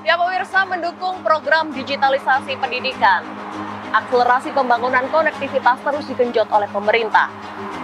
Ya pemirsa, mendukung program digitalisasi pendidikan, akselerasi pembangunan konektivitas terus digenjot oleh pemerintah.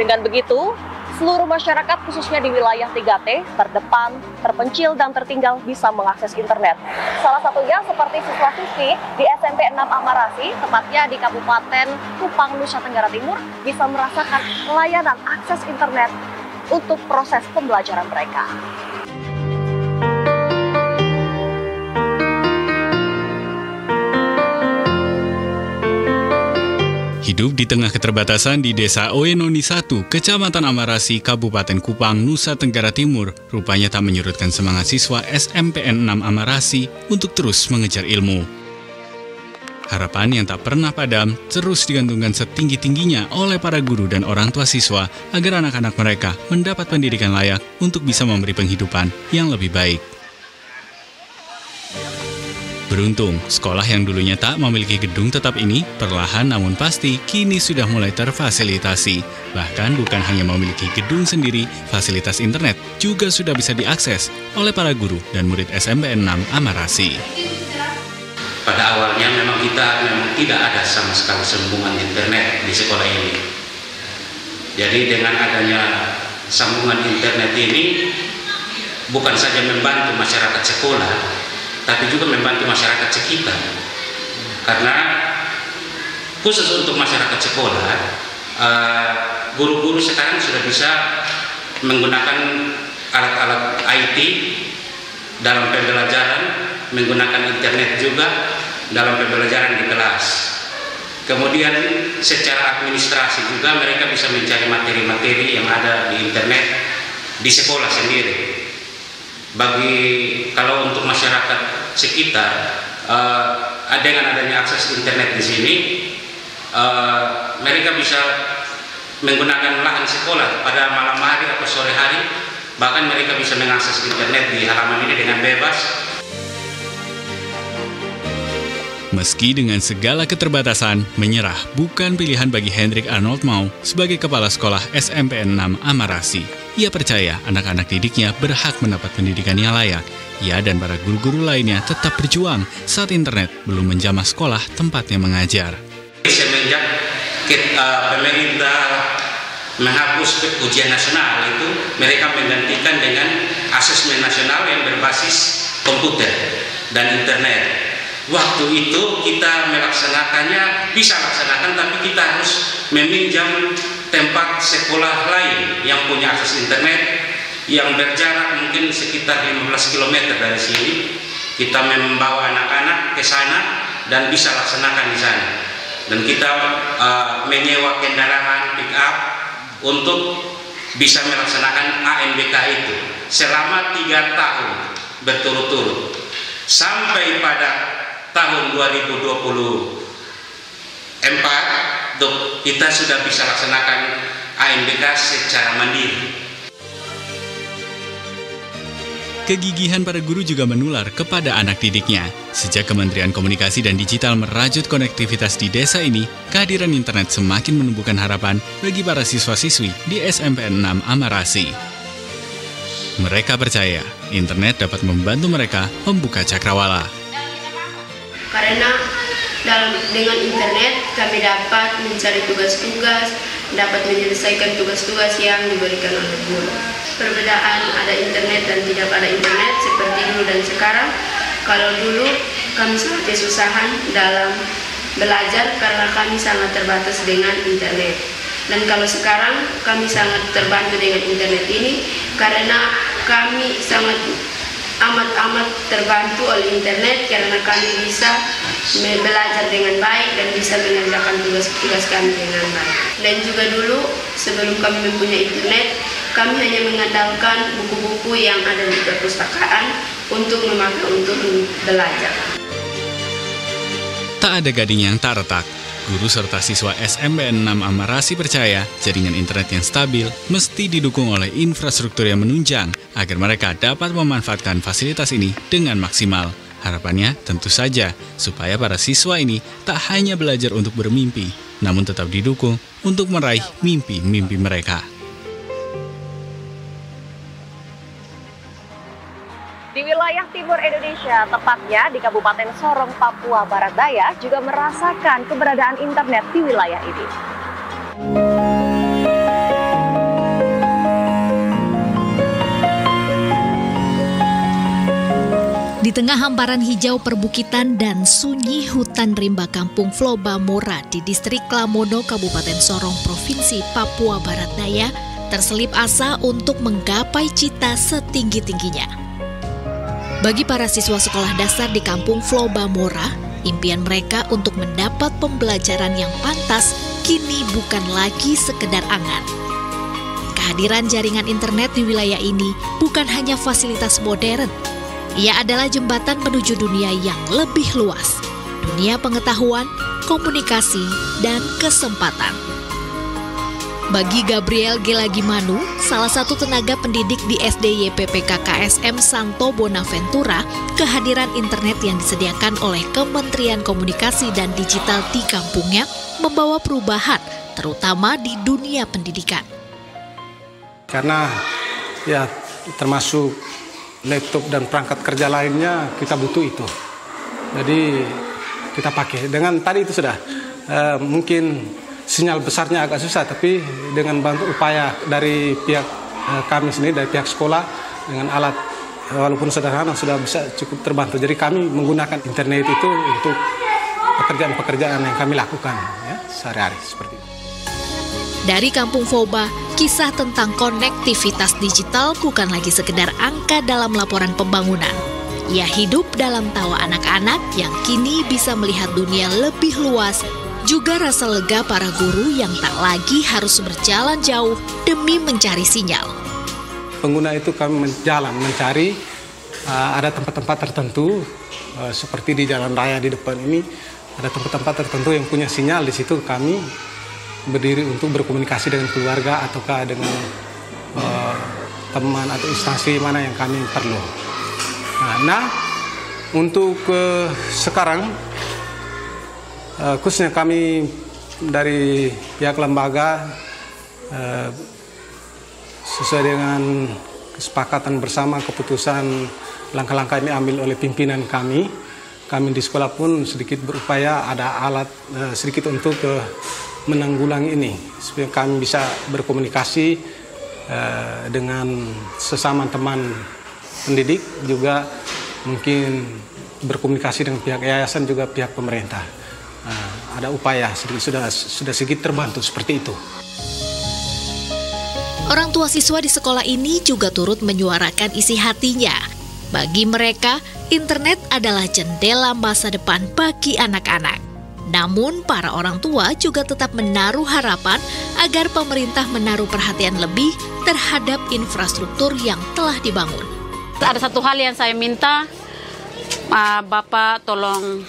Dengan begitu, seluruh masyarakat khususnya di wilayah 3T, terdepan, terpencil, dan tertinggal bisa mengakses internet. Salah satunya seperti siswa-siswi di SMP 6 Amarasi, tepatnya di Kabupaten Kupang, Nusa Tenggara Timur, bisa merasakan layanan akses internet untuk proses pembelajaran mereka. Hidup di tengah keterbatasan di Desa Oenoni 1, Kecamatan Amarasi, Kabupaten Kupang, Nusa Tenggara Timur, rupanya tak menyurutkan semangat siswa SMPN 6 Amarasi untuk terus mengejar ilmu. Harapan yang tak pernah padam terus digantungkan setinggi-tingginya oleh para guru dan orang tua siswa agar anak-anak mereka mendapat pendidikan layak untuk bisa memberi penghidupan yang lebih baik. Beruntung, sekolah yang dulunya tak memiliki gedung tetap ini perlahan namun pasti kini sudah mulai terfasilitasi. Bahkan bukan hanya memiliki gedung sendiri, fasilitas internet juga sudah bisa diakses oleh para guru dan murid SMPN 6 Amarasi. Pada awalnya memang tidak ada sama sekali sambungan internet di sekolah ini. Jadi dengan adanya sambungan internet ini bukan saja membantu masyarakat sekolah, tapi juga membantu masyarakat sekitar. Karena khusus untuk masyarakat sekolah, guru-guru sekarang sudah bisa menggunakan alat-alat IT dalam pembelajaran, menggunakan internet juga dalam pembelajaran di kelas. Kemudian secara administrasi juga mereka bisa mencari materi-materi yang ada di internet di sekolah sendiri. Kalau untuk masyarakat sekitar, dengan adanya akses internet di sini, mereka bisa menggunakan lahan sekolah pada malam hari atau sore hari, bahkan mereka bisa mengakses internet di halaman ini dengan bebas. Meski dengan segala keterbatasan, menyerah bukan pilihan bagi Hendrik Arnold Mau sebagai kepala sekolah SMPN 6 Amarasi. Ia percaya anak-anak didiknya berhak mendapat pendidikan yang layak. Ia dan para guru-guru lainnya tetap berjuang saat internet belum menjamah sekolah tempatnya mengajar. Semenjak pemerintah menghapus ujian nasional itu, mereka menggantikan dengan asesmen nasional yang berbasis komputer dan internet. Waktu itu kita melaksanakannya, bisa laksanakan, tapi kita harus meminjam tempat sekolah lain yang punya akses internet yang berjarak mungkin sekitar 15 km dari sini. Kita membawa anak-anak ke sana dan bisa laksanakan di sana. Dan kita menyewa kendaraan pick up untuk bisa melaksanakan ANBK itu selama 3 tahun berturut-turut. Sampai pada tahun 2024 kita sudah bisa laksanakan ANBK secara mandiri. Kegigihan para guru juga menular kepada anak didiknya. Sejak Kementerian Komunikasi dan Digital merajut konektivitas di desa ini, kehadiran internet semakin menumbuhkan harapan bagi para siswa-siswi di SMPN 6 Amarasi. Mereka percaya internet dapat membantu mereka membuka cakrawala. Karena dengan internet kami dapat mencari tugas-tugas, dapat menyelesaikan tugas-tugas yang diberikan oleh guru. Perbedaan ada internet dan tidak ada internet seperti dulu dan sekarang. Kalau dulu kami sangat kesusahan dalam belajar karena kami sangat terbatas dengan internet. Dan kalau sekarang kami sangat terbantu dengan internet ini karena kami sangat amat terbantu oleh internet karena kami bisa belajar dengan baik dan bisa mengerjakan tugas-tugas kami dengan baik. Dan juga dulu sebelum kami mempunyai internet, kami hanya mengandalkan buku-buku yang ada di perpustakaan untuk memakai untuk belajar. Tak ada gading yang tak retak. Guru serta siswa SMPN 6 Amarasi percaya jaringan internet yang stabil mesti didukung oleh infrastruktur yang menunjang agar mereka dapat memanfaatkan fasilitas ini dengan maksimal. Harapannya tentu saja supaya para siswa ini tak hanya belajar untuk bermimpi, namun tetap didukung untuk meraih mimpi-mimpi mereka. Di wilayah timur Indonesia, tepatnya di Kabupaten Sorong, Papua Barat Daya, juga merasakan keberadaan internet di wilayah ini. Di tengah hamparan hijau perbukitan dan sunyi hutan rimba kampung Floba Mora di distrik Klamono, Kabupaten Sorong, Provinsi Papua Barat Daya, terselip asa untuk menggapai cita setinggi-tingginya. Bagi para siswa sekolah dasar di kampung Floba Mora, impian mereka untuk mendapat pembelajaran yang pantas kini bukan lagi sekedar angan. Kehadiran jaringan internet di wilayah ini bukan hanya fasilitas modern, ia adalah jembatan menuju dunia yang lebih luas, dunia pengetahuan, komunikasi, dan kesempatan. Bagi Gabriel Gelagimanu, salah satu tenaga pendidik di SD YPPK KSM Santo Bonaventura, kehadiran internet yang disediakan oleh Kementerian Komunikasi dan Digital di kampungnya membawa perubahan, terutama di dunia pendidikan. Karena ya termasuk laptop dan perangkat kerja lainnya kita butuh itu. Jadi kita pakai. Dengan tadi itu sudah mungkin sinyal besarnya agak susah, tapi dengan bantu upaya dari pihak kami sendiri, dari pihak sekolah, dengan alat walaupun sederhana sudah bisa cukup terbantu. Jadi kami menggunakan internet itu untuk pekerjaan-pekerjaan yang kami lakukan ya, sehari-hari seperti itu. Dari Kampung Floba, kisah tentang konektivitas digital bukan lagi sekedar angka dalam laporan pembangunan. Ia hidup dalam tawa anak-anak yang kini bisa melihat dunia lebih luas, juga rasa lega para guru yang tak lagi harus berjalan jauh demi mencari sinyal. Pengguna itu kami jalan mencari, ada tempat-tempat tertentu, seperti di jalan raya di depan ini, ada tempat-tempat tertentu yang punya sinyal. Di situ kami berdiri untuk berkomunikasi dengan keluarga ataukah dengan teman atau instansi mana yang kami perlu. Nah untuk sekarang khususnya kami dari pihak lembaga sesuai dengan kesepakatan bersama, keputusan langkah-langkah ini ambil oleh pimpinan kami di sekolah pun sedikit berupaya ada alat sedikit untuk menanggulangi ini, supaya kami bisa berkomunikasi dengan sesama teman pendidik, juga mungkin berkomunikasi dengan pihak yayasan juga pihak pemerintah. Ada upaya sudah sedikit terbantu seperti itu. Orang tua siswa di sekolah ini juga turut menyuarakan isi hatinya. Bagi mereka, internet adalah jendela masa depan bagi anak-anak. Namun, para orang tua juga tetap menaruh harapan agar pemerintah menaruh perhatian lebih terhadap infrastruktur yang telah dibangun. Ada satu hal yang saya minta, Bapak tolong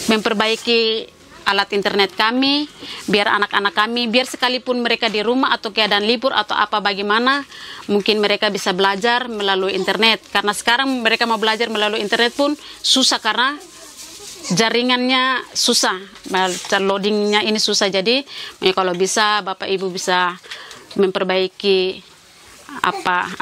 memperbaiki alat internet kami, biar anak-anak kami, biar sekalipun mereka di rumah atau keadaan libur atau apa bagaimana, mungkin mereka bisa belajar melalui internet. Karena sekarang mereka mau belajar melalui internet pun susah karena jaringannya susah, loadingnya ini susah. Jadi kalau bisa Bapak Ibu bisa memperbaiki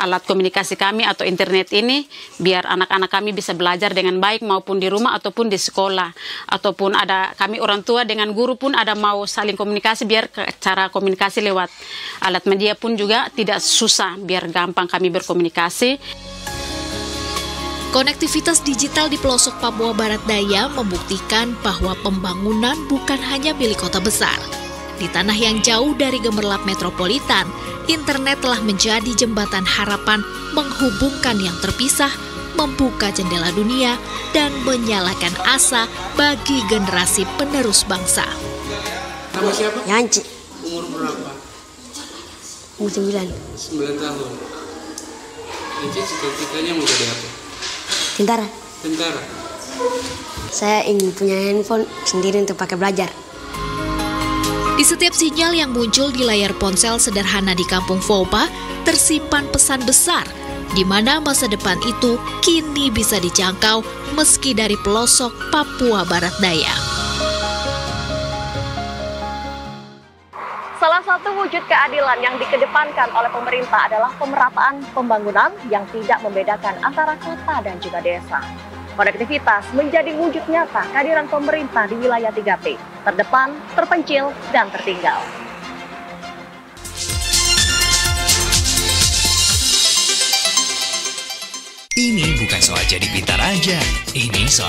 alat komunikasi kami atau internet ini, biar anak-anak kami bisa belajar dengan baik maupun di rumah ataupun di sekolah, ataupun ada kami orang tua dengan guru pun ada mau saling komunikasi, biar cara komunikasi lewat alat media pun juga tidak susah, biar gampang kami berkomunikasi. Konektivitas digital di pelosok Papua Barat Daya membuktikan bahwa pembangunan bukan hanya milik kota besar. Di tanah yang jauh dari gemerlap metropolitan, internet telah menjadi jembatan harapan menghubungkan yang terpisah, membuka jendela dunia, dan menyalakan asa bagi generasi penerus bangsa. Nama siapa? Yanci. Umur berapa? Umur 9. 9 tahun. Yanci cita-citanya mau jadi apa? Tentara. Tentara. Saya ingin punya handphone sendiri untuk pakai belajar. Di setiap sinyal yang muncul di layar ponsel sederhana di Kampung Floba tersimpan pesan besar, di mana masa depan itu kini bisa dijangkau meski dari pelosok Papua Barat Daya. Salah satu wujud keadilan yang dikedepankan oleh pemerintah adalah pemerataan pembangunan yang tidak membedakan antara kota dan juga desa. Konektivitas menjadi wujud nyata kehadiran pemerintah di wilayah 3T, terdepan, terpencil, dan tertinggal. Ini bukan soal jadi pintar aja, ini soal